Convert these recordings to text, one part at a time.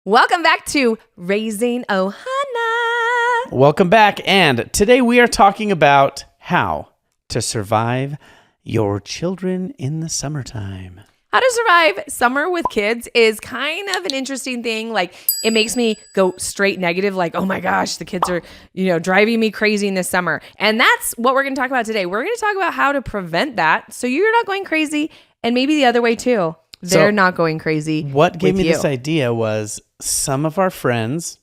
Welcome back to Raising Ohana. Welcome back. And today we are talking about how to survive your children in the summertime. How to survive summer with kids is kind of an interesting thing. Like, it makes me go straight negative. Like, oh my gosh, the kids are, driving me crazy in this summer. And that's what we're going to talk about today. We're going to talk about how to prevent that so you're not going crazy, and maybe the other way too. They're not going crazy. What gave me this idea was some of our friends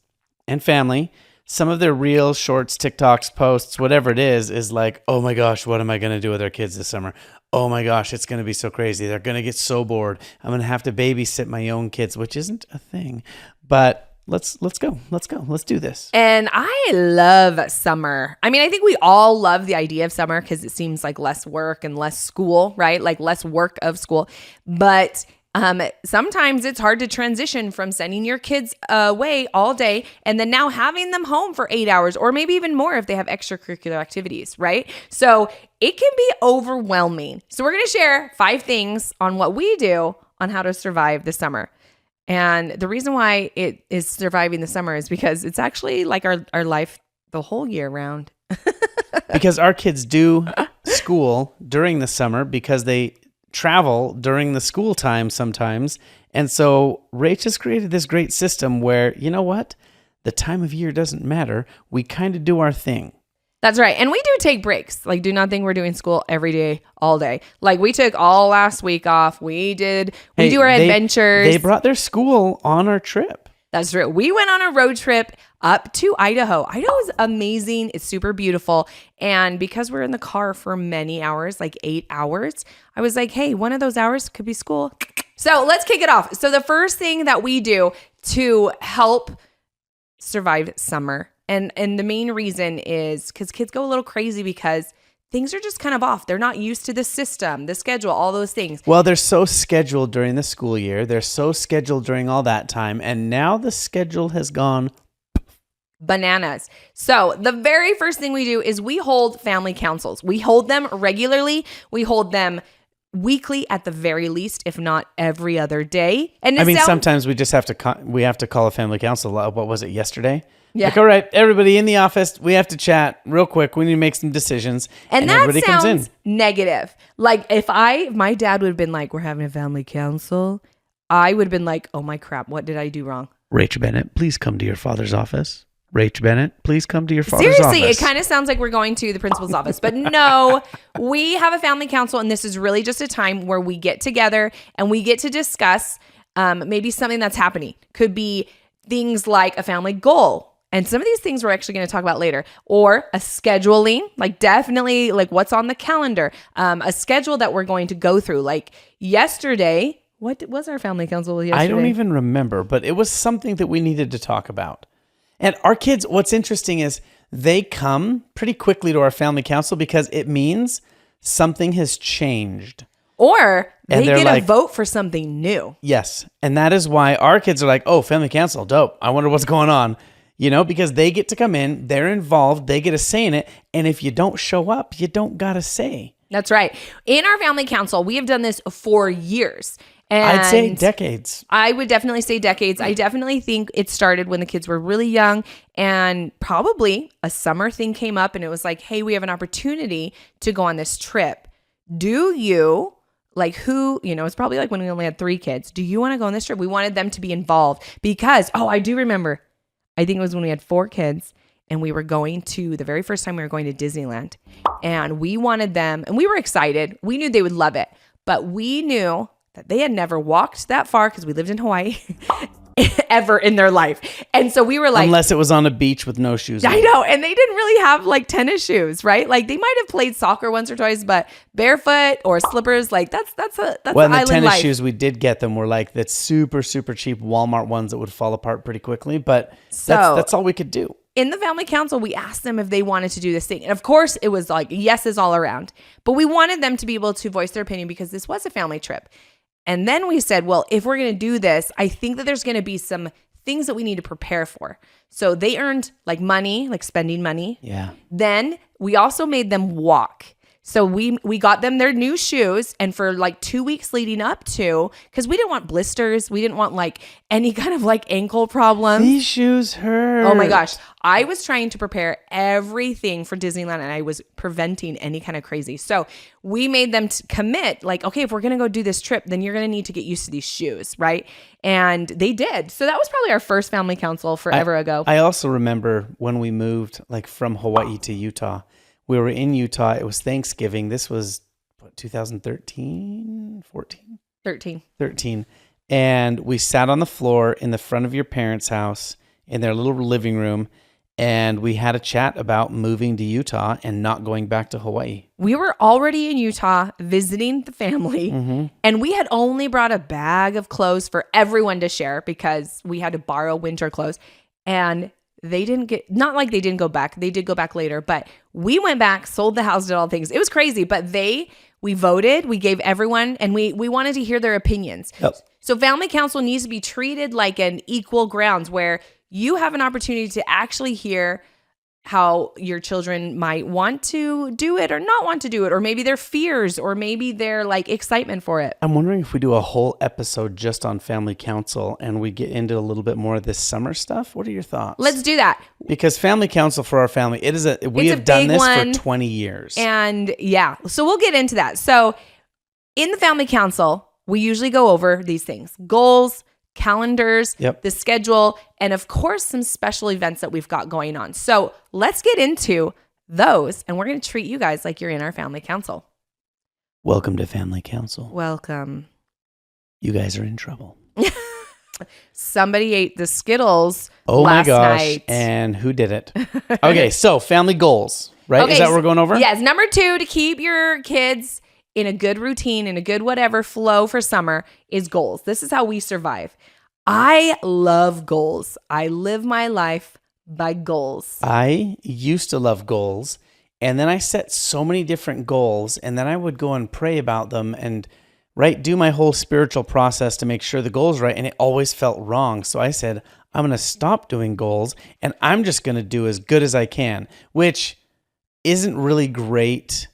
and family, some of their reels, shorts, TikToks, posts, whatever it is like, oh my gosh, what am I going to do with our kids this summer? Oh my gosh, it's going to be so crazy. They're going to get so bored. I'm going to have to babysit my own kids, which isn't a thing. But let's go. Let's do this. And I love summer. I mean, I think we all love the idea of summer because it seems like less work and less school, right? Like less work of school. But sometimes it's hard to transition from sending your kids away all day and then now having them home for 8 hours or maybe even more if they have extracurricular activities, right? So it can be overwhelming. So we're going to share 5 things on what we do on how to survive the summer. And the reason why it is surviving the summer is because it's actually like our life the whole year round. Because our kids do school during the summer because they travel during the school time sometimes. And so Rach has created this great system where, you know what? The time of year doesn't matter. We kind of do our thing. That's right. And we do take breaks. Like, do not think we're doing school every day, all day. Like, we took all last week off. We do our adventures. They brought their school on our trip. That's true. We went on a road trip up to Idaho. Idaho is amazing. It's super beautiful. And because we're in the car for many hours, like 8 hours, I was like, hey, one of those hours could be school. So let's kick it off. So the first thing that we do to help survive summer, and the main reason is because kids go a little crazy because things are just kind of off. They're not used to the system, the schedule, all those things. Well, they're so scheduled during the school year. They're so scheduled during all that time. And now the schedule has gone bananas. So the very first thing we do is we hold family councils. We hold them regularly. We hold them weekly at the very least, if not every other day. And sometimes we just have to call a family council. What was it, yesterday? Yeah. Like, all right, everybody in the office, we have to chat real quick. We need to make some decisions. And that everybody sounds comes in. Negative. Like, if my dad would have been like, we're having a family council, I would have been like, oh my crap, what did I do wrong? Rach Bennett, please come to your father's office. Rach Bennett, please come to your father's office. Seriously, it kind of sounds like we're going to the principal's office. But no, we have a family council, and this is really just a time where we get together and we get to discuss maybe something that's happening. Could be things like a family goal. And some of these things we're actually going to talk about later. Or a scheduling, like definitely like what's on the calendar. A schedule that we're going to go through. Like yesterday, what was our family council yesterday? I don't even remember, but it was something that we needed to talk about. And our kids, what's interesting is they come pretty quickly to our family council because it means something has changed. Or they get a vote for something new. Yes. And that is why our kids are like, oh, family council, dope. I wonder what's going on. Because they get to come in, they're involved, they get a say in it. And if you don't show up, you don't got a say. That's right. In our family council, we have done this for years. And I'd say decades. I would definitely say decades. I definitely think it started when the kids were really young, and probably a summer thing came up and it was like, hey, we have an opportunity to go on this trip. Do you, it's probably like when we only had 3 kids. Do you want to go on this trip? We wanted them to be involved because, I do remember, I think it was when we had 4 kids and we were going to, the very first time we were going to Disneyland, and we wanted them, and we were excited. We knew they would love it, but we knew that they had never walked that far because we lived in Hawaii ever in their life. And so we were like, unless it was on a beach with no shoes on. I know. And they didn't really have like tennis shoes, right? Like they might have played soccer once or twice, but barefoot or slippers, like that's well, and the tennis life. Shoes we did get them were like that super, super cheap Walmart ones that would fall apart pretty quickly. But that's all we could do. In the family council, we asked them if they wanted to do this thing. And of course, it was like yeses all around. But we wanted them to be able to voice their opinion because this was a family trip. And then we said, well, if we're going to do this, I think that there's going to be some things that we need to prepare for. So they earned like money, like spending money. Yeah. Then we also made them walk. So we got them their new shoes, and for like 2 weeks leading up to, because we didn't want blisters, we didn't want like any kind of like ankle problems. These shoes hurt. Oh my gosh. I was trying to prepare everything for Disneyland, and I was preventing any kind of crazy. So we made them commit, like, okay, if we're going to go do this trip, then you're going to need to get used to these shoes, right? And they did. So that was probably our first family council forever ago. I also remember when we moved like from Hawaii to Utah. We were in Utah. It was Thanksgiving. This was 2013, 14? 13. And we sat on the floor in the front of your parents' house in their little living room. And we had a chat about moving to Utah and not going back to Hawaii. We were already in Utah visiting the family, and we had only brought a bag of clothes for everyone to share because we had to borrow winter clothes. And they didn't get, not like they didn't go back. They did go back later, but we went back, sold the house, did all things. It was crazy, but we voted, we gave everyone, and we wanted to hear their opinions. Yep. So family council needs to be treated like an equal grounds where you have an opportunity to actually hear how your children might want to do it or not want to do it, or maybe their fears, or maybe their like excitement for it. I'm wondering if we do a whole episode just on family council and we get into a little bit more of this summer stuff. What are your thoughts? Let's do that. Because family council for our family, we have done this for 20 years. And yeah, so we'll get into that. So in the family council, we usually go over these things: goals, calendars, the schedule, and of course, some special events that we've got going on. So let's get into those, and we're going to treat you guys like you're in our family council. Welcome to family council. Welcome. You guys are in trouble. Somebody ate the Skittles my last gosh. night. And who did it? Okay, so family goals, right? Okay, is that what we're going over? Yes. Number 2, to keep your kids in a good routine, in a good whatever flow for summer, is goals. This is how we survive. I love goals. I live my life by goals. I used to love goals, and then I set so many different goals, and then I would go and pray about them and do my whole spiritual process to make sure the goal's right, and it always felt wrong. So I said, I'm going to stop doing goals, and I'm just going to do as good as I can, which isn't really great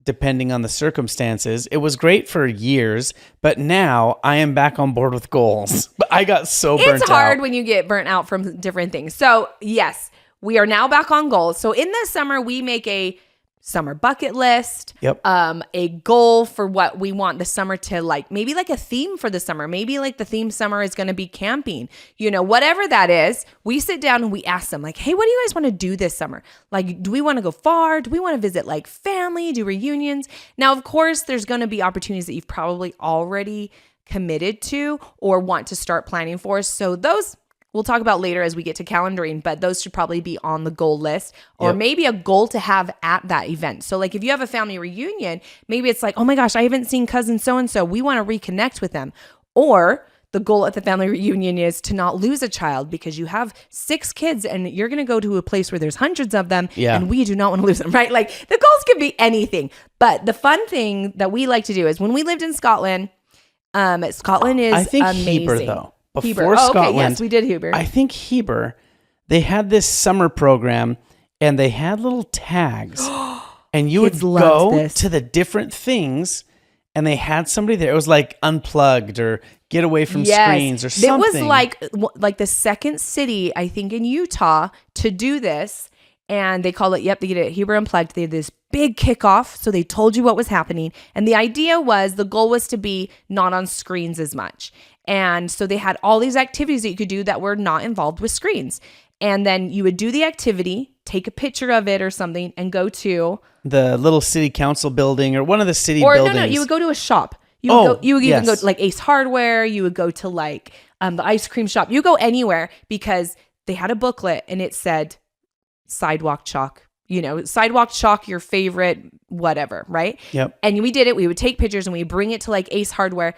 depending on the circumstances. It was great for years, but now I am back on board with goals. But I got so burnt out. It's hard when you get burnt out from different things. So yes, we are now back on goals. So in the summer, we make a summer bucket list, a goal for what we want the summer to like, maybe like a theme for the summer. Maybe like the theme summer is going to be camping, whatever that is. We sit down and we ask them like, hey, what do you guys want to do this summer? Like, do we want to go far? Do we want to visit like family, do reunions? Now, of course, there's going to be opportunities that you've probably already committed to or want to start planning for. So those we'll talk about later as we get to calendaring, but those should probably be on the goal list, or maybe a goal to have at that event. So like if you have a family reunion, maybe it's like, oh my gosh, I haven't seen cousin so-and-so. We want to reconnect with them. Or the goal at the family reunion is to not lose a child because you have 6 kids and you're going to go to a place where there's hundreds of them and we do not want to lose them, right? Like the goals could be anything. But the fun thing that we like to do is when we lived in Scotland, Scotland is I think amazing. Heber, though. Before Scotland, okay, yes, we did Heber. I think Heber, they had this summer program and they had little tags and you would go to the different things and they had somebody there. It was like unplugged or get away from screens or something. It was like the second city, I think, in Utah to do this. And they call it, they get it Heber Unplugged. They had this big kickoff. So they told you what was happening. And the idea was, the goal was to be not on screens as much. And so they had all these activities that you could do that were not involved with screens. And then you would do the activity, take a picture of it or something, and go to the little city council building or one of the city buildings. No, you would go to a shop. You would even go to like Ace Hardware. You would go to like the ice cream shop. You go anywhere because they had a booklet and it said sidewalk chalk. Sidewalk chalk, your favorite, whatever, right? Yep. And we did it. We would take pictures and we bring it to like Ace Hardware.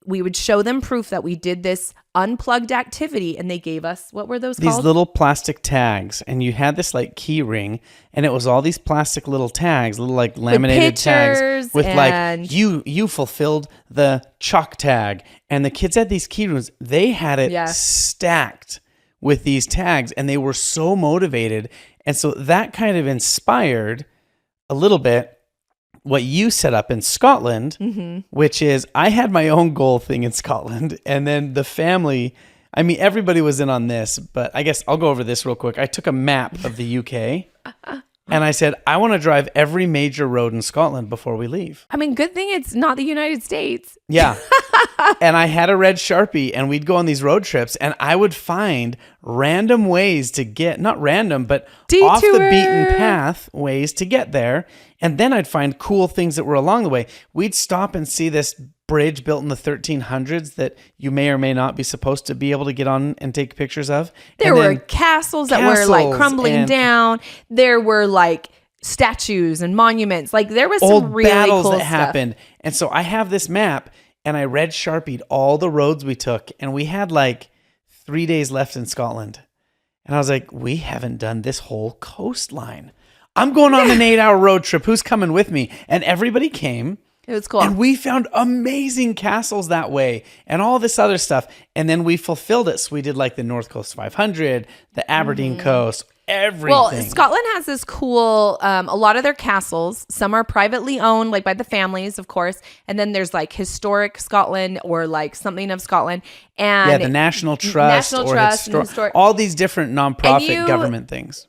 We would show them proof that we did this unplugged activity, and they gave us, what were those called? These little plastic tags, and you had this like key ring, and it was all these plastic little tags, little like laminated tags with like you fulfilled the chalk tag, and the kids had these key rings. They had it stacked with these tags, and they were so motivated, and so that kind of inspired a little bit what you set up in Scotland, which is I had my own goal thing in Scotland, and then the family, I mean, everybody was in on this, but I guess I'll go over this real quick. I took a map of the UK and I said, I want to drive every major road in Scotland before we leave. I mean, good thing it's not the United States. Yeah. And I had a red Sharpie and we'd go on these road trips and I would find random ways to get, not random, but off the beaten path ways to get there. And then I'd find cool things that were along the way. We'd stop and see this bridge built in the 1300s that you may or may not be supposed to be able to get on and take pictures of. There were castles that were like crumbling down. There were like statues and monuments. Like there was old some really battles cool that stuff. happened. And so I have this map and I red Sharpied all the roads we took. And we had like 3 days left in Scotland. And I was like, we haven't done this whole coastline. I'm going on an 8-hour road trip. Who's coming with me? And everybody came. It was cool. And we found amazing castles that way and all this other stuff. And then we fulfilled it. So we did like the North Coast 500, the Aberdeen coast, everything. Well, Scotland has this cool, a lot of their castles, some are privately owned, like by the families, of course. And then there's like historic Scotland or like something of Scotland. And yeah, the National Trust, all these different nonprofit government things.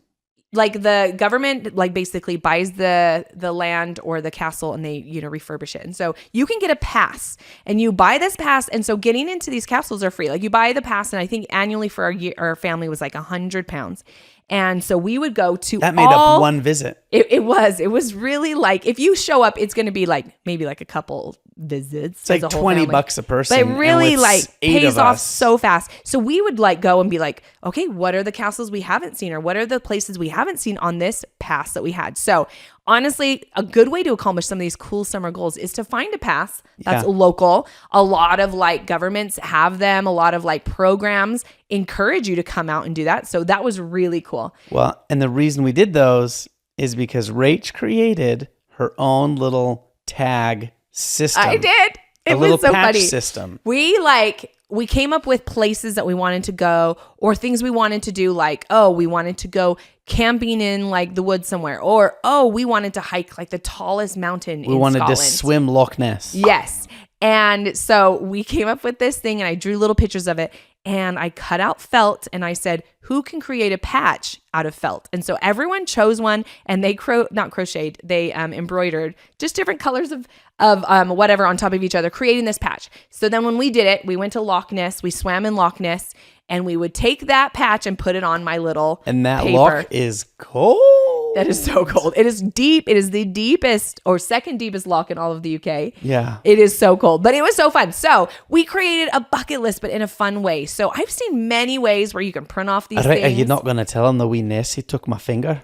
Like the government like basically buys the land or the castle and they, refurbish it. And so you can get a pass and you buy this pass. And so getting into these castles are free. Like you buy the pass and I think annually for our family was like £100. And so we would go to that made up one visit. It was really like, if you show up, it's going to be like maybe like a couple visits. It's like $20 a person. But it really like pays off so fast. So we would like go and be like, okay, what are the castles we haven't seen? Or what are the places we haven't seen on this pass that we had? So honestly, a good way to accomplish some of these cool summer goals is to find a pass that's local. A lot of like governments have them. A lot of like programs encourage you to come out and do that. So that was really cool. Well, and the reason we did those is because Rach created her own little tag system. I did. It was so funny. System. We came up with places that we wanted to go or things we wanted to do, like, oh, we wanted to go camping in like the woods somewhere, or oh, we wanted to hike like the tallest mountain in Scotland. We wanted to swim Loch Ness. Yes. And so we came up with this thing and I drew little pictures of it and I cut out felt and I said, who can create a patch out of felt? And so everyone chose one and they they embroidered just different colors of whatever on top of each other, creating this patch. So then when we did it, we went to Loch Ness, we swam in Loch Ness, and we would take that patch and put it on my little And that paper. loch is cold. That is so cold. It is deep. It is the deepest or second deepest loch in all of the UK. Yeah. It is so cold, but it was so fun. So we created a bucket list, but in a fun way. So I've seen many ways where you can print off these things. Are you not going to tell him the wee Nessie took my finger?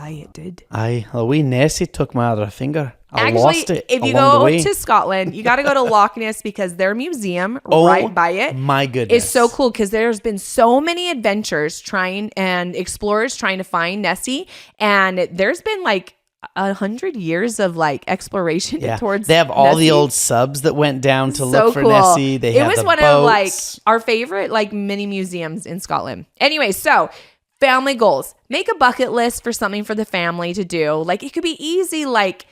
It did. The wee Nessie took my other finger. I Actually, lost it if you along the go way. to Scotland, you got to go to Loch Ness because their museum right by it my goodness. is so cool because there's been so many adventures and explorers trying to find Nessie. And there's been like 100 years of like exploration towards They have all Nessie. the old subs that went down to So look for cool. Nessie. It was one of like our favorite like mini museums in Scotland. Anyway, so family goals. Make a bucket list for something for the family to do. Like it could be easy, like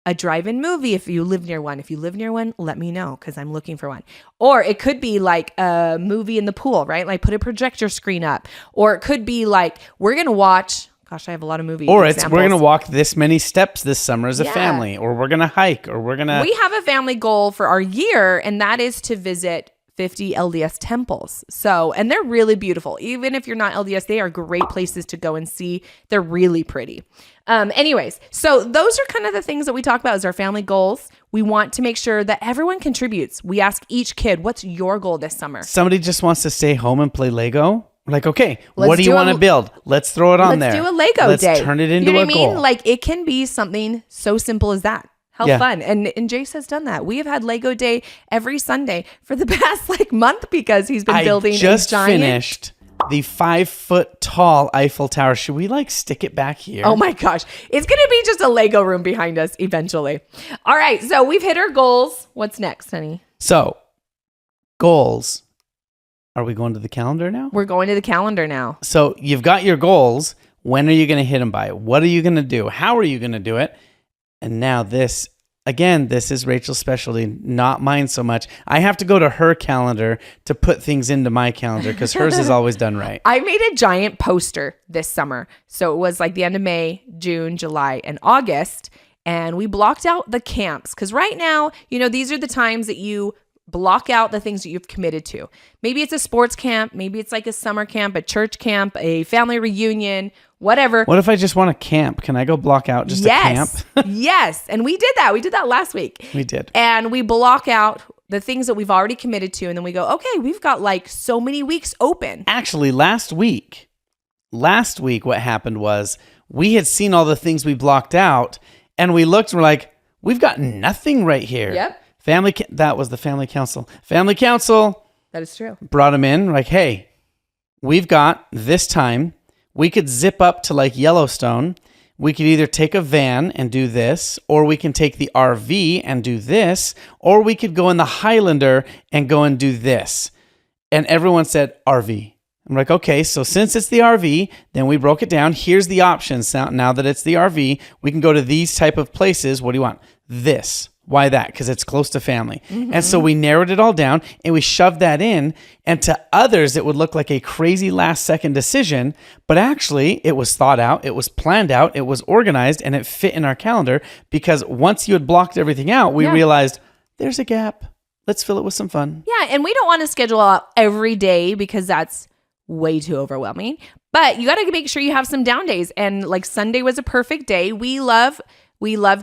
a drive-in movie if you live near one. If you live near one, let me know because I'm looking for one. Or it could be like a movie in the pool, right? Like put a projector screen up. Or it could be like we're going to watch, gosh, I have a lot of movie Or examples. we're going to walk this many steps this summer as a family. Or we're going to hike. Or we're going to... We have a family goal for our year, and that is to visit 50 LDS temples. So, and they're really beautiful. Even if you're not LDS, they are great places to go and see. They're really pretty. Anyways, so those are kind of the things that we talk about as our family goals. We want to make sure that everyone contributes. We ask each kid, what's your goal this summer? Somebody just wants to stay home and play Lego. Like, okay, what do you want to build? Let's throw it on there. Let's do a Lego day. Let's turn it into a goal. Like it can be something so simple as that. How fun. And Jace has done that. We have had Lego Day every Sunday for the past like month because he's been building a giant... finished the 5-foot tall Eiffel Tower. Should we like stick it back here? Oh my gosh. It's going to be just a Lego room behind us eventually. All right. So we've hit our goals. What's next, honey? So goals. Are we going to the calendar now? We're going to the calendar now. So you've got your goals. When are you going to hit them by? What are you going to do? How are you going to do it? And now this, again, this is Rachel's specialty, not mine so much. I have to go to her calendar to put things into my calendar because hers is always done right. I made a giant poster this summer. So it was like the end of May, June, July, and August. And we blocked out the camps because right now, these are the times that you block out the things that you've committed to. Maybe it's a sports camp. Maybe it's like a summer camp, a church camp, a family reunion, whatever. What if I just want to camp? Can I go block out just a camp? Yes. And we did that. We did that last week. We did. And we block out the things that we've already committed to. And then we go, okay, we've got like so many weeks open. Actually, last week, what happened was we had seen all the things we blocked out and we looked and we're like, we've got nothing right here. Yep. That was the family council. Family council. That is true. Brought them in like, hey, we've got this time. We could zip up to like Yellowstone. We could either take a van and do this, or we can take the RV and do this, or we could go in the Highlander and go and do this. And everyone said RV. I'm like, okay, so since it's the RV, then we broke it down. Here's the options. Now that it's the RV, we can go to these type of places. What do you want? This. Why that? Because it's close to family. Mm-hmm. And so we narrowed it all down and we shoved that in. And to others, it would look like a crazy last second decision. But actually, it was thought out. It was planned out. It was organized and it fit in our calendar because once you had blocked everything out, we realized there's a gap. Let's fill it with some fun. Yeah. And we don't want to schedule out every day because that's way too overwhelming. But you got to make sure you have some down days. And like Sunday was a perfect day. We love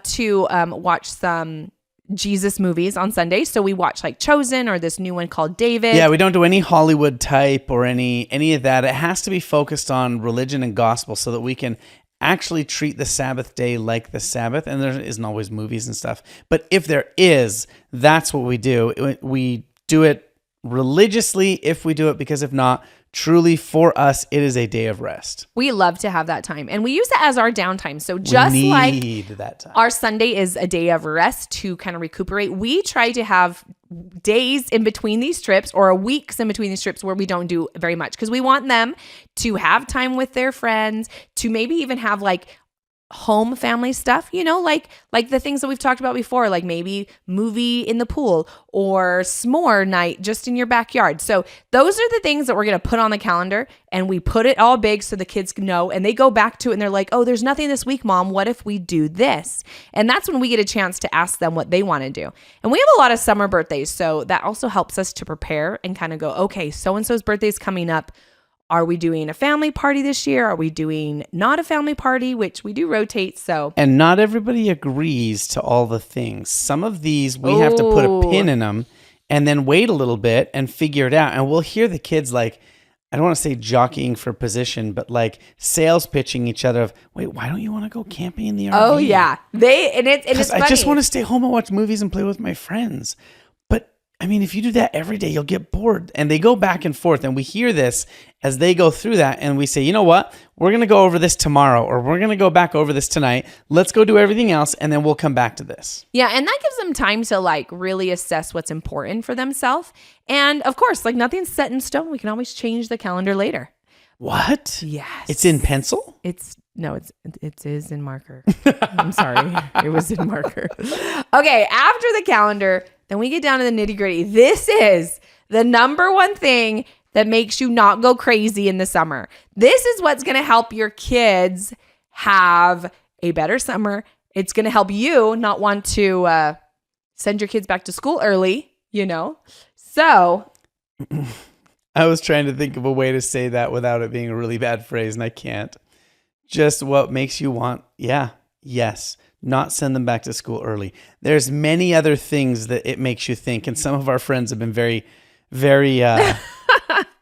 to watch some Jesus movies on Sunday. So we watch like Chosen or this new one called David. Yeah, we don't do any Hollywood type or any of that. It has to be focused on religion and gospel so that we can actually treat the Sabbath day like the Sabbath. And there isn't always movies and stuff. But if there is, that's what we do. We do it religiously if we do it, because if not, truly for us, it is a day of rest. We love to have that time and we use it as our downtime. So just like that time. Our Sunday is a day of rest to kind of recuperate. We try to have days in between these trips or weeks in between these trips where we don't do very much because we want them to have time with their friends, to maybe even have like home family stuff, like the things that we've talked about before, like maybe movie in the pool or s'more night just in your backyard. So those are the things that we're going to put on the calendar, and we put it all big so the kids can know, and they go back to it and they're like, oh, there's nothing this week, Mom. What if we do this? And that's when we get a chance to ask them what they want to do. And we have a lot of summer birthdays. So that also helps us to prepare and kind of go, okay, so-and-so's birthday is coming up. Are we doing a family party this year? Are we doing not a family party, which we do rotate? So, and not everybody agrees to all the things. Some of these we have to put a pin in them and then wait a little bit and figure it out. And we'll hear the kids like, I don't want to say jockeying for position, but like sales pitching each other of, wait, why don't you want to go camping in the RV? Oh yeah, it's funny. I just want to stay home and watch movies and play with my friends. I mean, if you do that every day, you'll get bored. And they go back and forth. And we hear this as they go through that. And we say, you know what? We're going to go over this tomorrow, or we're going to go back over this tonight. Let's go do everything else. And then we'll come back to this. Yeah. And that gives them time to like really assess what's important for themselves. And of course, like nothing's set in stone. We can always change the calendar later. What? Yes. It's in pencil? It is in marker. I'm sorry. It was in marker. Okay. After the calendar, then we get down to the nitty gritty. This is the number one thing that makes you not go crazy in the summer. This is what's going to help your kids have a better summer. It's going to help you not want to send your kids back to school early, So I was trying to think of a way to say that without it being a really bad phrase, and I can't. Just what makes you want, yes, not send them back to school early. There's many other things that it makes you think, and some of our friends have been very, very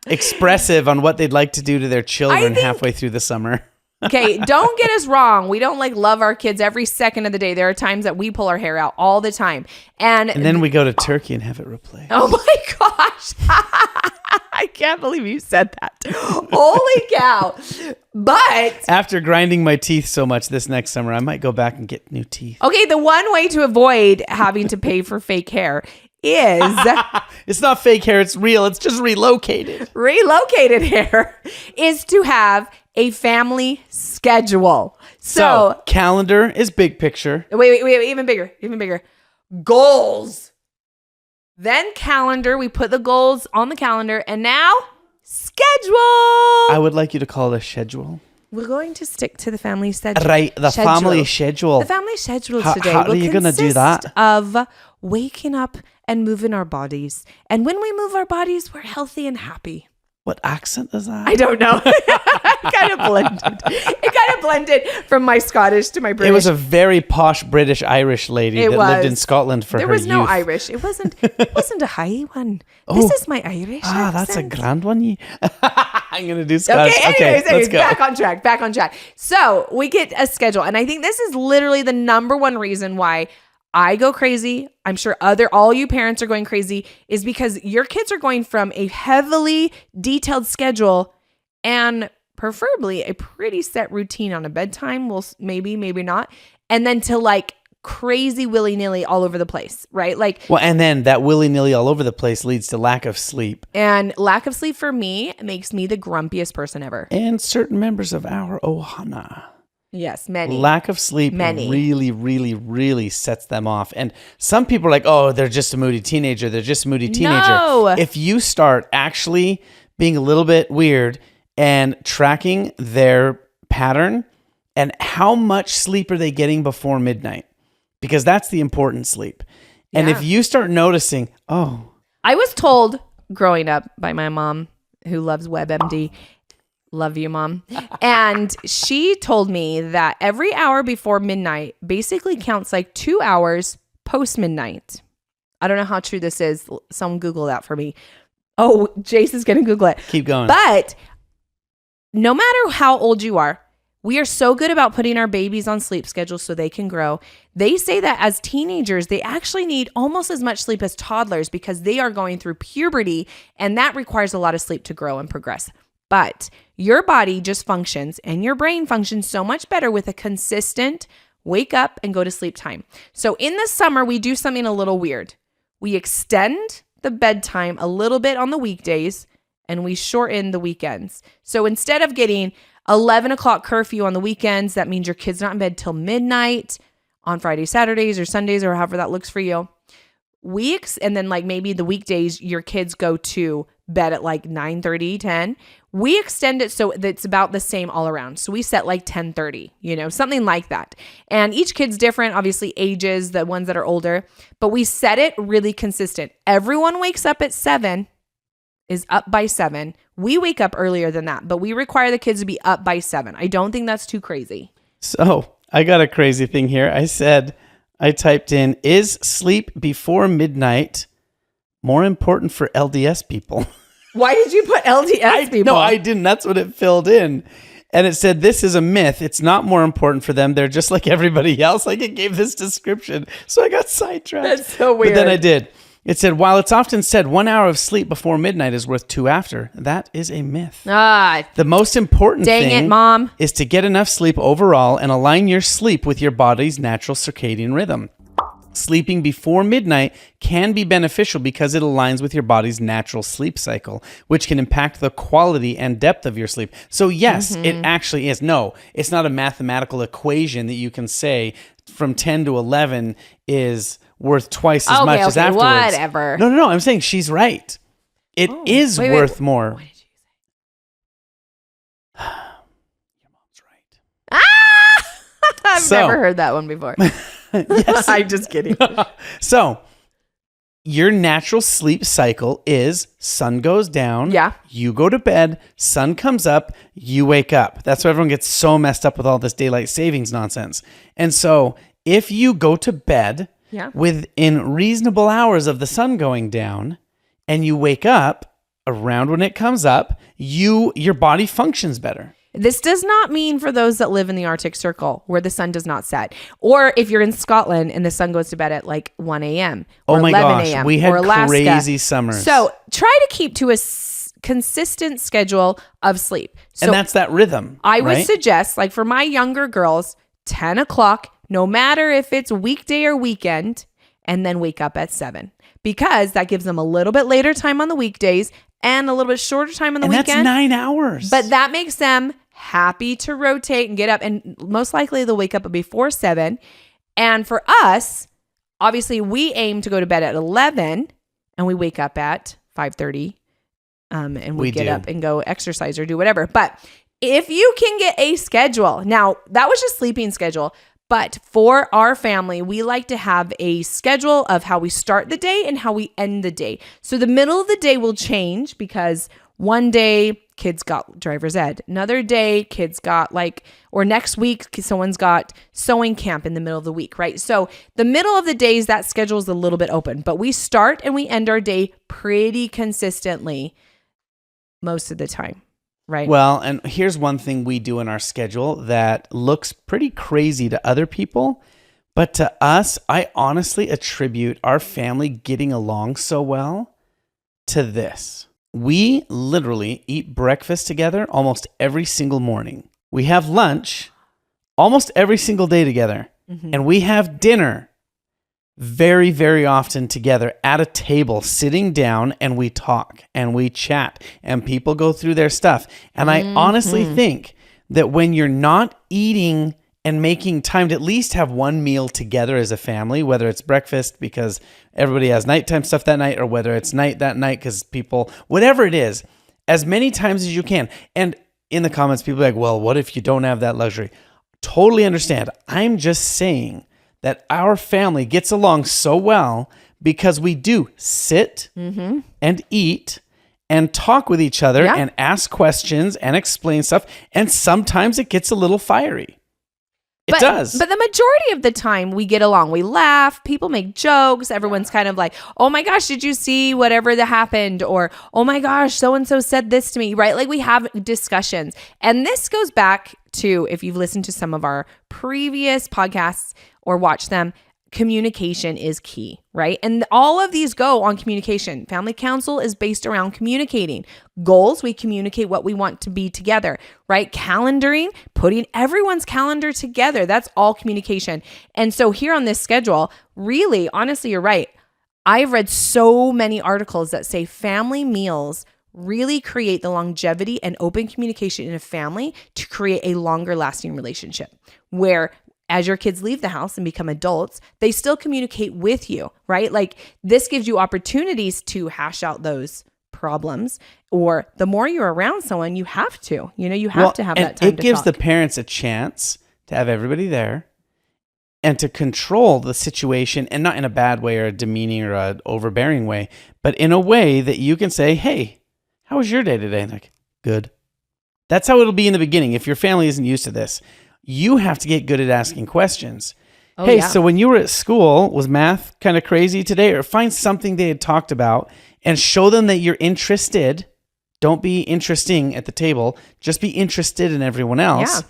expressive on what they'd like to do to their children halfway through the summer. Okay, don't get us wrong. We don't love our kids every second of the day. There are times that we pull our hair out all the time. And then we go to Turkey and have it replaced. Oh my gosh. I can't believe you said that. Holy cow. But after grinding my teeth so much this next summer, I might go back and get new teeth. Okay, the one way to avoid having to pay for fake hair is It's not fake hair, it's real. It's just relocated. relocated hair is to have a family schedule. So calendar is big picture. wait, even bigger. Goals. Then calendar, we put the goals on the calendar, and now schedule. I would like you to call it a schedule. We're going to stick to the family schedule. Right, the family schedule. The family schedule How today are will you gonna do consist that? of waking up and moving our bodies. And when we move our bodies, we're healthy and happy. What accent is that? I don't know. It kind of blended from my Scottish to my British. It was a very posh British Irish lady that lived in Scotland for her youth. There was no Irish. It wasn't a high one. This is my Irish accent. That's a grand one. I'm going to do Scottish. Okay, anyways, let's go. Back on track. So we get a schedule. And I think this is literally the number one reason why I go crazy. I'm sure all you parents are going crazy is because your kids are going from a heavily detailed schedule and preferably a pretty set routine on a bedtime. Well, maybe not. And then to like crazy willy-nilly all over the place, right? And then that willy-nilly all over the place leads to lack of sleep. And lack of sleep for me makes me the grumpiest person ever. And certain members of our Ohana. Yes, many. Lack of sleep really, really, really sets them off. And some people are like, oh, they're just a moody teenager. No. If you start actually being a little bit weird and tracking their pattern and how much sleep are they getting before midnight, because that's the important sleep. And if you start noticing, I was told growing up by my mom who loves WebMD, love you, Mom. And she told me that every hour before midnight basically counts like 2 hours post midnight. I don't know how true this is. Someone Google that for me. Oh, Jace is going to Google it. Keep going. But no matter how old you are, we are so good about putting our babies on sleep schedules so they can grow. They say that as teenagers, they actually need almost as much sleep as toddlers because they are going through puberty, and that requires a lot of sleep to grow and progress. But your body just functions and your brain functions so much better with a consistent wake up and go to sleep time. So in the summer, we do something a little weird. We extend the bedtime a little bit on the weekdays and we shorten the weekends. So instead of getting 11 o'clock curfew on the weekends, that means your kid's not in bed till midnight on Fridays, Saturdays, or Sundays, or however that looks for you. And then like maybe the weekdays, your kids go to bed at like 9:30, 10. We extend it so that it's about the same all around. So we set like 10:30, something like that. And each kid's different, obviously ages, the ones that are older, but we set it really consistent. Everyone wakes up at 7, is up by 7. We wake up earlier than that, but we require the kids to be up by 7. I don't think that's too crazy. So I got a crazy thing here. I typed in, is sleep before midnight more important for LDS people? Why did you put LDS people? No, I didn't. That's what it filled in. And it said, this is a myth. It's not more important for them. They're just like everybody else. Like it gave this description. So I got sidetracked. That's so weird. But then I did. It said, while it's often said 1 hour of sleep before midnight is worth 2 after, that is a myth. The most important thing Mom. is to get enough sleep overall and align your sleep with your body's natural circadian rhythm. Sleeping before midnight can be beneficial because it aligns with your body's natural sleep cycle, which can impact the quality and depth of your sleep. So yes, it actually is. No, it's not a mathematical equation that you can say from 10 to 11 is worth twice as much as afterwards. Whatever. No. I'm saying she's right. It is worth more. What did you say? Your mom's right. I've never heard that one before. Yes. I'm just kidding. So your natural sleep cycle is sun goes down. Yeah. You go to bed. Sun comes up. You wake up. That's why everyone gets so messed up with all this daylight savings nonsense. And so if you go to bed within reasonable hours of the sun going down and you wake up around when it comes up, your body functions better. This does not mean for those that live in the Arctic Circle where the sun does not set. Or if you're in Scotland and the sun goes to bed at like 1 a.m. or 11 a.m. We had or Alaska. crazy summers. So try to keep to a consistent schedule of sleep. So and that's that rhythm. I would suggest, like for my younger girls, 10 o'clock, no matter if it's weekday or weekend, and then wake up at 7. because that gives them a little bit later time on the weekdays and a little bit shorter time on the weekend. That's 9 hours. But that makes them happy to rotate and get up. And most likely they'll wake up before 7. And for us, obviously we aim to go to bed at 11 and we wake up at 5:30. And we get up and go exercise or do whatever. But if you can get a schedule, now that was just sleeping schedule, but for our family, we like to have a schedule of how we start the day and how we end the day. So the middle of the day will change because one day kids got driver's ed. Another day kids got or next week, someone's got sewing camp in the middle of the week, right? So the middle of the days, that schedule is a little bit open, but we start and we end our day pretty consistently most of the time. Right. Well, and here's one thing we do in our schedule that looks pretty crazy to other people, but to us, I honestly attribute our family getting along so well to this. We literally eat breakfast together almost every single morning. We have lunch almost every single day together. Mm-hmm. And we have dinner very, very often together at a table, sitting down, and we talk and we chat and people go through their stuff. And I honestly think that when you're not eating and making time to at least have one meal together as a family, whether it's breakfast because everybody has nighttime stuff that night, or whether it's night that night because people, whatever it is, as many times as you can. And in the comments, people are like, well, what if you don't have that luxury? Totally understand. I'm just saying that our family gets along so well because we do sit and eat and talk with each other and ask questions and explain stuff. And sometimes it gets a little fiery. It does. But the majority of the time we get along. We laugh. People make jokes. Everyone's kind of like, oh my gosh, did you see whatever that happened? Or, oh my gosh, so-and-so said this to me, right? Like we have discussions. And this goes back to, if you've listened to some of our previous podcasts or watched them, communication is key, right? And all of these go on communication. Family council is based around communicating. Goals, we communicate what we want to be together, right? Calendaring, putting everyone's calendar together. That's all communication. And so here on this schedule, really, honestly, you're right. I've read so many articles that say family meals really create the longevity and open communication in a family to create a longer lasting relationship where as your kids leave the house and become adults, they still communicate with you, right? Like this gives you opportunities to hash out those problems, or the more you're around someone, you have to, you have to have that time to talk. It gives the parents a chance to have everybody there and to control the situation, and not in a bad way or a demeaning or an overbearing way, but in a way that you can say, hey, how was your day today? And like, good. That's how it'll be in the beginning. If your family isn't used to this, you have to get good at asking questions. Oh, hey, so when you were at school, was math kind of crazy today? Or find something they had talked about and show them that you're interested. Don't be interesting at the table. Just be interested in everyone else. Yeah.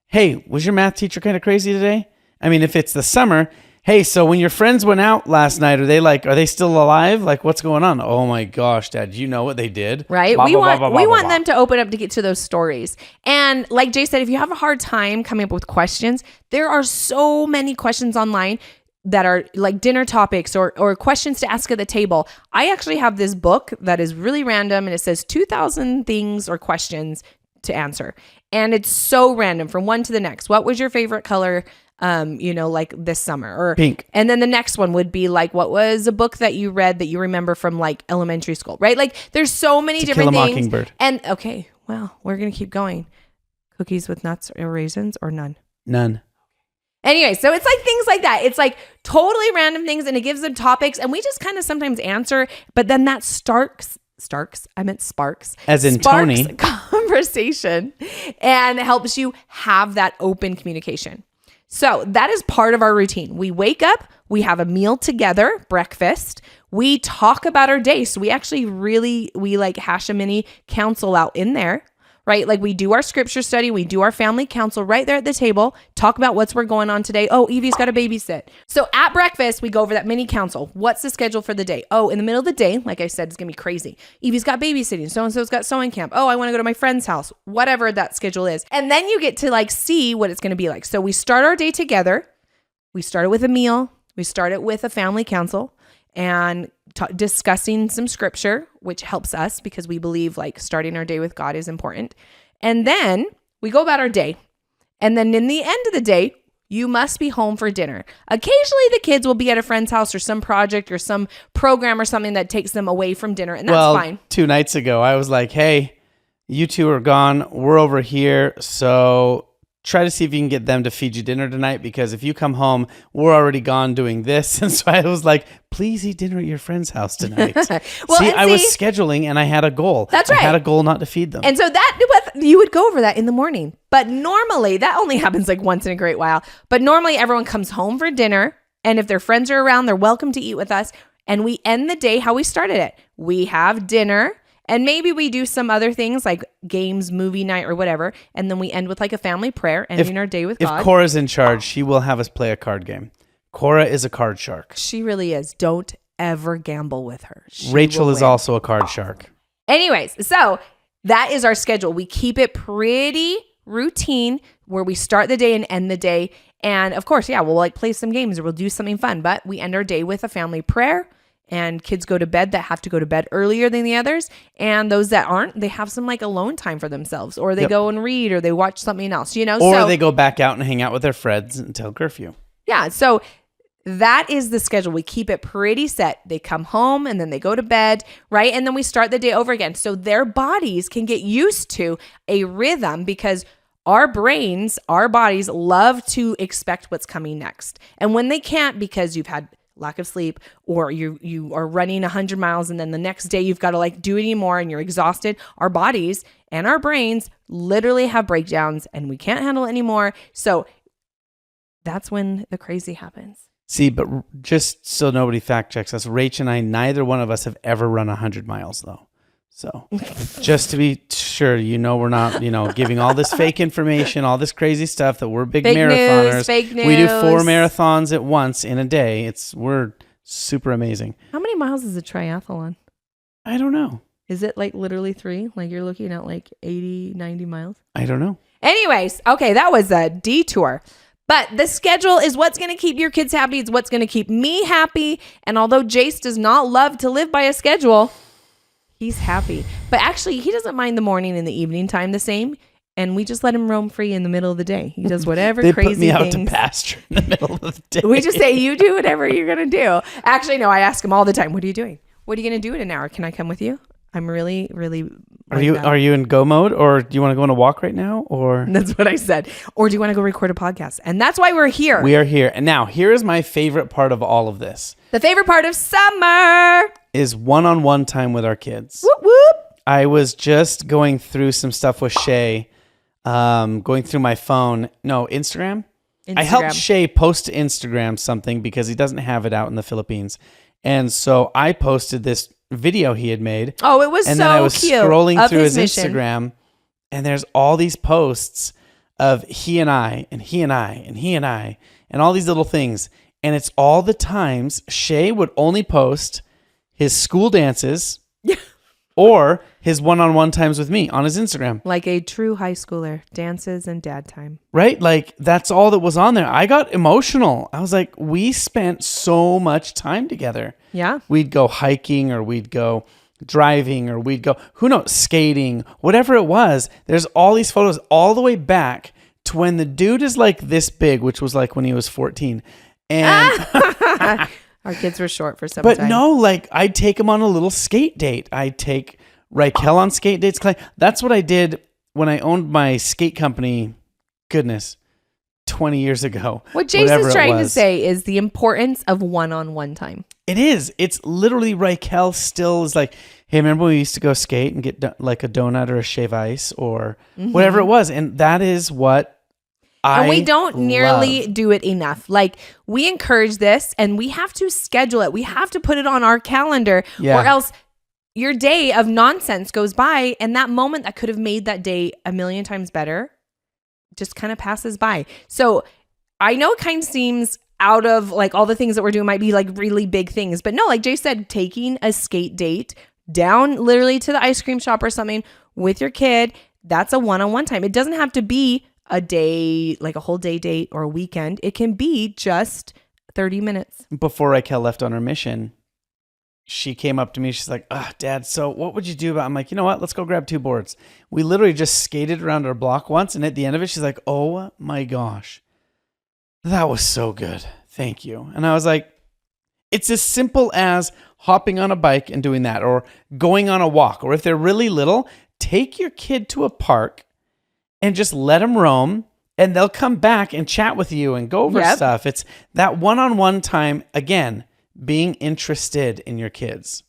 Hey, was your math teacher kind of crazy today? I mean, if it's the summer, hey, so when your friends went out last night, are they still alive? Like, what's going on? Oh my gosh, Dad, you know what they did? Right. We want them to open up to get to those stories. And like Jay said, if you have a hard time coming up with questions, there are so many questions online that are like dinner topics or questions to ask at the table. I actually have this book that is really random and it says 2,000 things or questions to answer. And it's so random from one to the next. What was your favorite color? Like this summer, or pink. And then the next one would be like, what was a book that you read that you remember from like elementary school, right? Like there's so many different things. Mockingbird. And okay, well, we're going to keep going. Cookies with nuts or raisins or none? None. Anyway, so it's like things like that. It's like totally random things and it gives them topics and we just kind of sometimes answer, but then that sparks, as in Tony, conversation and helps you have that open communication. So that is part of our routine. We wake up, we have a meal together, breakfast. We talk about our day. So we actually we like hash a mini counsel out in there, right? Like we do our scripture study, we do our family counsel right there at the table, talk about what's going on today. Oh, Evie's got to babysit. So at breakfast, we go over that mini counsel. What's the schedule for the day? Oh, in the middle of the day, like I said, it's going to be crazy. Evie's got babysitting. So-and-so's got sewing camp. Oh, I want to go to my friend's house, whatever that schedule is. And then you get to like see what it's going to be like. So we start our day together. We start it with a meal. We start it with a family counsel. And discussing some scripture, which helps us because we believe like starting our day with God is important. And then we go about our day. And then in the end of the day, you must be home for dinner. Occasionally, the kids will be at a friend's house or some project or some program or something that takes them away from dinner. And that's fine. 2 nights ago, I was like, hey, you two are gone. We're over here. So try to see if you can get them to feed you dinner tonight, because if you come home, we're already gone doing this. And so I was like, please eat dinner at your friend's house tonight. I was scheduling and I had a goal. That's right. I had a goal not to feed them. And so you would go over that in the morning. But normally that only happens like once in a great while. But normally everyone comes home for dinner. And if their friends are around, they're welcome to eat with us. And we end the day how we started it. We have dinner. And maybe we do some other things like games, movie night, or whatever. And then we end with like a family prayer, ending our day with God. If Cora's in charge, she will have us play a card game. Cora is a card shark. She really is. Don't ever gamble with her. Rachel is also a card shark. Anyways, so that is our schedule. We keep it pretty routine where we start the day and end the day. And of course, we'll like play some games or we'll do something fun. But we end our day with a family prayer. And kids go to bed that have to go to bed earlier than the others. And those that aren't, they have some like alone time for themselves. Or they go and read or they watch something else, Or they go back out and hang out with their friends until curfew. Yeah. So that is the schedule. We keep it pretty set. They come home and then they go to bed, right? And then we start the day over again. So their bodies can get used to a rhythm because our brains, our bodies love to expect what's coming next. And when they can't because you've had lack of sleep, or you are running 100 miles and then the next day you've got to like do it anymore and you're exhausted. Our bodies and our brains literally have breakdowns and we can't handle it anymore. So that's when the crazy happens. See, but just so nobody fact checks us, Rach and I, neither one of us have ever run 100 miles though. So just to be sure, we're not, giving all this fake information, all this crazy stuff that we're big marathoners. Fake news. We do 4 marathons at once in a day. We're super amazing. How many miles is a triathlon? I don't know. Is it like literally 3? Like you're looking at like 80, 90 miles? I don't know. Anyways, okay, that was a detour. But the schedule is what's going to keep your kids happy. It's what's going to keep me happy. And although Jace does not love to live by a schedule, he's happy. But actually, he doesn't mind the morning and the evening time the same. And we just let him roam free in the middle of the day. He does whatever they crazy put me out things. to pasture in the middle of the day. We just say, you do whatever you're going to do. Actually, no, I ask him all the time, what are you doing? What are you going to do in an hour? Can I come with you? I'm really, really... Are you in go mode, or do you want to go on a walk right now? Or that's what I said. Or do you want to go record a podcast? And that's why we're here. We are here. And now, here is my favorite part of all of this. The favorite part of summer is one-on-one time with our kids. Whoop, whoop. I was just going through some stuff with Shay, going through my phone. No, Instagram. I helped Shay post to Instagram something because he doesn't have it out in the Philippines. And so I posted this video he had made. Oh, it was so cute. And then I was scrolling through his mission. Instagram, and there's all these posts of he and I, and he and I, and he and I, and all these little things. And it's all the times Shay would only post his school dances or his one-on-one times with me on his Instagram. Like a true high schooler, dances and dad time. Right? Like, that's all that was on there. I got emotional. I was like, we spent so much time together. Yeah. We'd go hiking, or we'd go driving, or we'd go, who knows, skating, whatever it was. There's all these photos all the way back to when the dude is like this big, which was like when he was 14. And our kids were short for some but time. no, like I'd take him on a little skate date. I'd take Raquel on skate dates. That's what I did when I owned my skate company. Goodness, 20 years ago. What Jason's trying to say is the importance of one-on-one time. It is. It's literally Raquel still is like, hey, remember we used to go skate and get like a donut or a shave ice or whatever it was. And that is what and we don't nearly do it enough. Like, we encourage this and we have to schedule it. We have to put it on our calendar or else your day of nonsense goes by, and that moment that could have made that day a million times better just kind of passes by. So I know it kind of seems out of like all the things that we're doing might be like really big things, but no, like Jay said, taking a skate date down literally to the ice cream shop or something with your kid, that's a one-on-one time. It doesn't have to be a day, like a whole day date or a weekend. It can be just 30 minutes. Before Raquel left on her mission, she came up to me. She's like, Dad, so what would you do about? I'm like, you know what? Let's go grab 2 boards. We literally just skated around our block once. And at the end of it, she's like, oh my gosh, that was so good. Thank you. And I was like, it's as simple as hopping on a bike and doing that, or going on a walk. Or if they're really little, take your kid to a park and just let them roam. And they'll come back and chat with you and go over stuff. It's that one-on-one time, again, being interested in your kids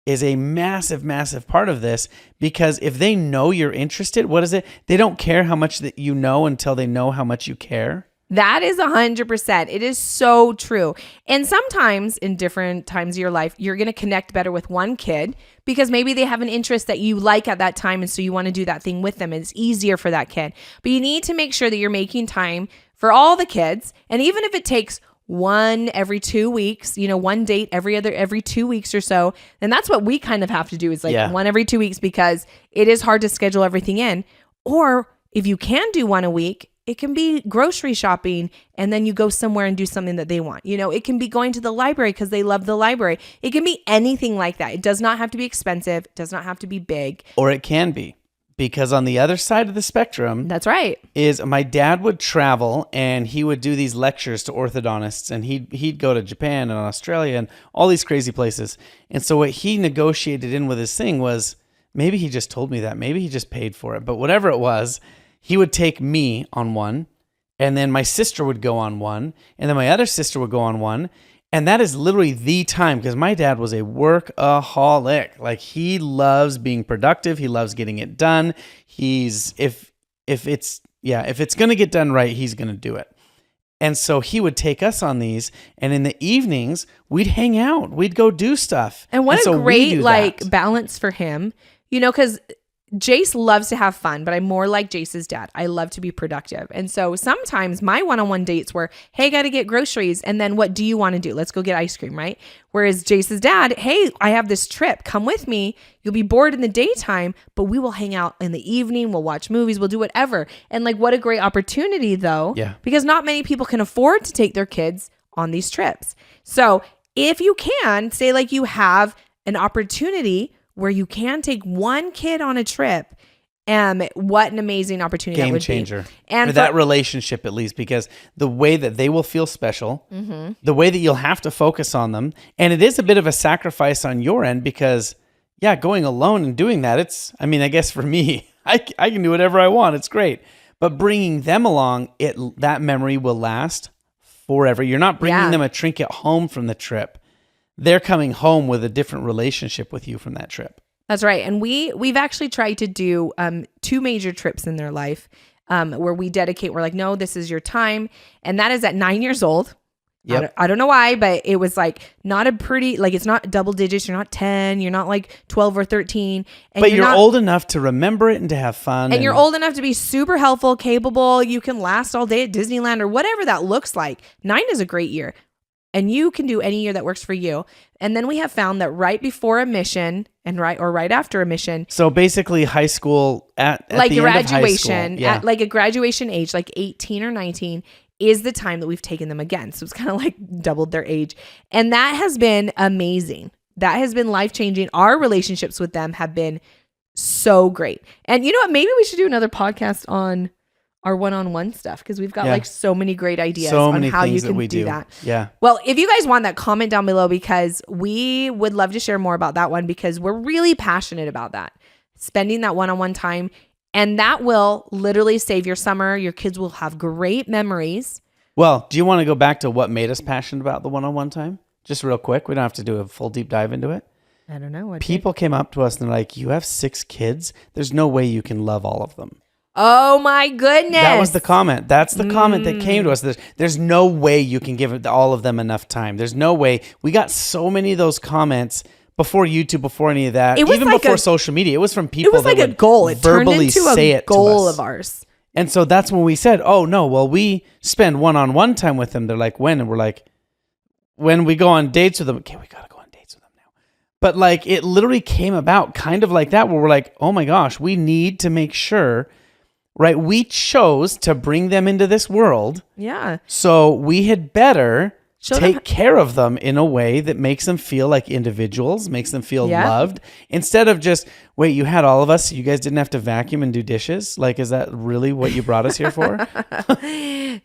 is a massive, massive part of this, because if they know you're interested, what is it? They don't care how much that you know until they know how much you care. That is 100%. It is so true. And sometimes in different times of your life, you're going to connect better with one kid because maybe they have an interest that you like at that time. And so you want to do that thing with them. And it's easier for that kid. But you need to make sure that you're making time for all the kids. And even if it takes one every 2 weeks, one date every 2 weeks or so, then that's what we kind of have to do, is like one every 2 weeks, because it is hard to schedule everything in. Or if you can do one a week, it can be grocery shopping, and then you go somewhere and do something that they want. It can be going to the library because they love the library. It can be anything like that. It does not have to be expensive. It does not have to be big. Or it can be. Because on the other side of the spectrum, that's right, is my dad would travel and he would do these lectures to orthodontists, and he'd go to Japan and Australia and all these crazy places. And so what he negotiated in with his thing was, maybe he just told me that, maybe he just paid for it, but whatever it was, he would take me on one, and then my sister would go on one, and then my other sister would go on one. And that is literally the time, because my dad was a workaholic. Like, he loves being productive. He loves getting it done. If it's going to get done right, he's going to do it. And so he would take us on these, and in the evenings we'd hang out. We'd go do stuff. And what a great balance for him, because Jace loves to have fun, but I'm more like Jace's dad. I love to be productive. And so sometimes my one-on-one dates were, hey, got to get groceries. And then what do you want to do? Let's go get ice cream, right? Whereas Jace's dad, hey, I have this trip. Come with me. You'll be bored in the daytime, but we will hang out in the evening. We'll watch movies. We'll do whatever. And like, what a great opportunity though. Yeah. Because not many people can afford to take their kids on these trips. So if you can, say like you have an opportunity where you can take one kid on a trip, what an amazing opportunity that would be. Game changer. And for that relationship, at least, because the way that they will feel special, the way that you'll have to focus on them, and it is a bit of a sacrifice on your end, because going alone and doing that, I guess for me, I can do whatever I want. It's great. But bringing them along, that memory will last forever. You're not bringing them a trinket home from the trip. They're coming home with a different relationship with you from that trip. That's right. And we've actually tried to do 2 major trips in their life where we dedicate. We're like, no, this is your time. And that is at 9 years old. Yep. I don't know why, but it was like not it's not double digits. You're not 10. You're not like 12 or 13. But you're old enough to remember it and to have fun. And you're old enough to be super helpful, capable. You can last all day at Disneyland or whatever that looks like. 9 is a great year. And you can do any year that works for you. And then we have found that right before a mission and right after a mission. So basically high school at like the graduation, end of high school. at like a graduation age, like 18 or 19 is the time that we've taken them again. So it's kind of like doubled their age. And that has been amazing. That has been life-changing. Our relationships with them have been so great. And you know what? Maybe we should do another podcast on our one-on-one stuff, because we've got like so many great ideas on how you can do that. Yeah. Well, if you guys want that, comment down below, because we would love to share more about that one, because we're really passionate about that. Spending that one-on-one time, and that will literally save your summer. Your kids will have great memories. Well, do you want to go back to what made us passionate about the one-on-one time? Just real quick. We don't have to do a full deep dive into it. I don't know. People came up to us and they're like, you have 6 kids. There's no way you can love all of them. Oh my goodness. That was the comment. That's the comment that came to us. There's no way you can give all of them enough time. There's no way. We got so many of those comments before YouTube, before any of that, even like before social media. It was from people that would a goal. It verbally turned into say a it goal to us. Of ours. And so that's when we said, oh no, well, we spend one-on-one time with them. They're like, when? And we're like, when we go on dates with them. Okay, we got to go on dates with them now. But like, it literally came about kind of like that, where we're like, oh my gosh, we need to make sure. Right, we chose to bring them into this world. Yeah. So we had better take care of them in a way that makes them feel like individuals, makes them feel loved, instead of just, wait, you had all of us, so you guys didn't have to vacuum and do dishes? Like, is that really what you brought us here for?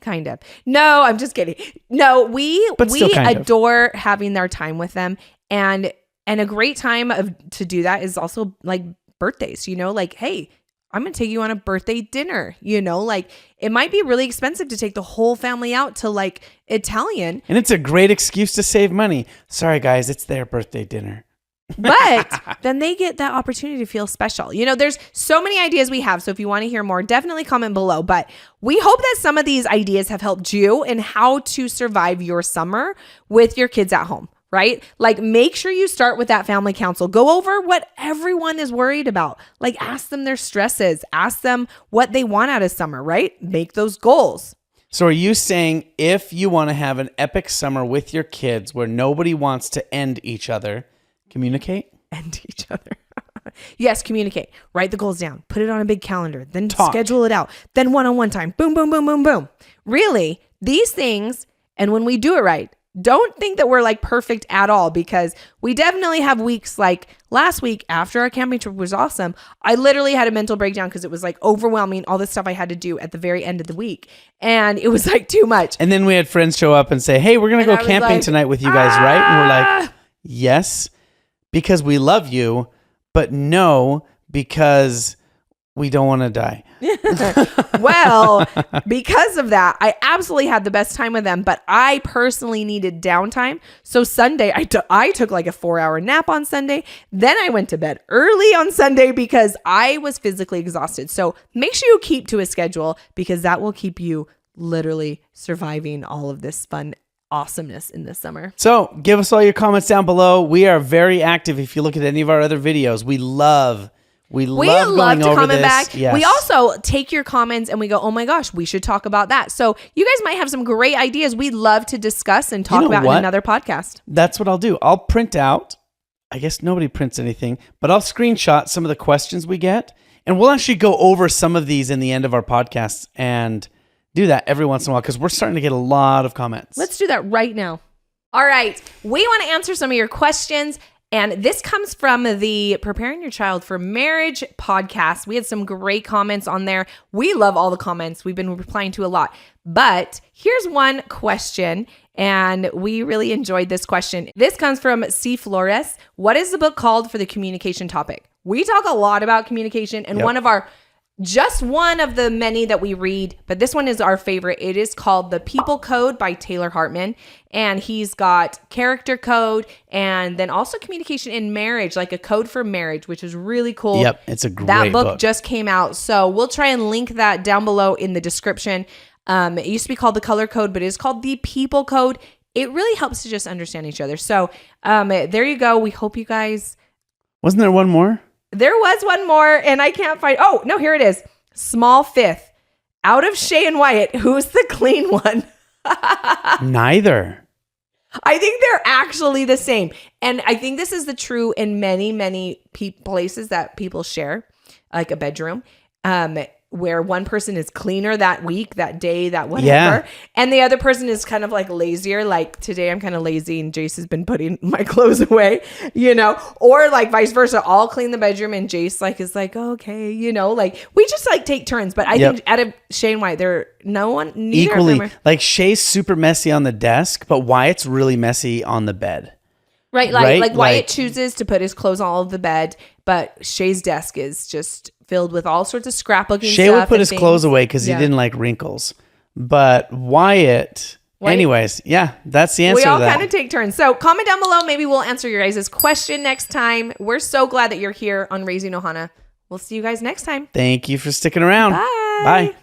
Kind of. No, I'm just kidding. No, we adore having their time with them. And a great time to do that is also like birthdays, like, hey, I'm going to take you on a birthday dinner, like it might be really expensive to take the whole family out to like Italian. And it's a great excuse to save money. Sorry, guys, it's their birthday dinner. But then they get that opportunity to feel special. There's so many ideas we have. So if you want to hear more, definitely comment below. But we hope that some of these ideas have helped you in how to survive your summer with your kids at home. Right? Like, make sure you start with that family council. Go over what everyone is worried about. Like, ask them their stresses. Ask them what they want out of summer, right? Make those goals. So are you saying if you want to have an epic summer with your kids where nobody wants to end each other, communicate? End each other. Yes, communicate. Write the goals down. Put it on a big calendar. Then Talk. Schedule it out. Then one-on-one time. Boom, boom, boom, boom, boom. Really, these things, and when we do it right, don't think that we're like perfect at all, because we definitely have weeks like last week after our camping trip was awesome. I literally had a mental breakdown because it was like overwhelming, all the stuff I had to do at the very end of the week. And it was like too much. And then we had friends show up and say, hey, we're going to go camping tonight with you guys, right? And we're like, yes, because we love you, but no, because we don't want to die. Well, because of that, I absolutely had the best time with them, but I personally needed downtime. So Sunday, I took like a 4-hour nap on Sunday. Then I went to bed early on Sunday because I was physically exhausted. So make sure you keep to a schedule, because that will keep you literally surviving all of this fun awesomeness in the summer. So give us all your comments down below. We are very active. If you look at any of our other videos, we love to comment back. Yes. We also take your comments and we go, oh my gosh, we should talk about that. So you guys might have some great ideas we'd love to discuss and talk about in another podcast. That's what I'll do. I'll print out, I guess nobody prints anything, but I'll screenshot some of the questions we get, and we'll actually go over some of these in the end of our podcasts and do that every once in a while, because we're starting to get a lot of comments. Let's do that right now. All right. We want to answer some of your questions. And this comes from the Preparing Your Child for Marriage podcast. We had some great comments on there. We love all the comments. We've been replying to a lot. But here's one question, and we really enjoyed this question. This comes from C. Flores. What is the book called for the communication topic? We talk a lot about communication, and one of the many that we read, but this one is our favorite. It is called The People Code by Taylor Hartman. And he's got character code and then also communication in marriage, like a code for marriage, which is really cool. Yep, it's a great book. That book book just came out. So we'll try and link that down below in the description. It used to be called The Color Code, but it is called The People Code. It really helps to just understand each other. So there you go. We hope you guys... Wasn't there one more? There was one more, and I can't find... Oh, no, here it is. Small fifth. Out of Shay and Wyatt, who's the clean one? Neither. I think they're actually the same. And I think this is the true in many, many places that people share, like a bedroom, where one person is cleaner that week, that day, that whatever. Yeah. And the other person is kind of like lazier. Like today I'm kind of lazy and Jace has been putting my clothes away, or like vice versa. I'll clean the bedroom and Jace is like, okay, like we just like take turns. But I think out of Shay and Wyatt, neither equally, of them are. like Shay's super messy on the desk, but Wyatt's really messy on the bed. Right. Like Wyatt chooses to put his clothes on all of the bed, but Shay's desk is just filled with all sorts of scrap-looking stuff. Shay would put his clothes away because he didn't like wrinkles. But Wyatt, anyways, that's the answer to that. We all kind of take turns. So comment down below. Maybe we'll answer your guys' question next time. We're so glad that you're here on Raising Ohana. We'll see you guys next time. Thank you for sticking around. Bye. Bye.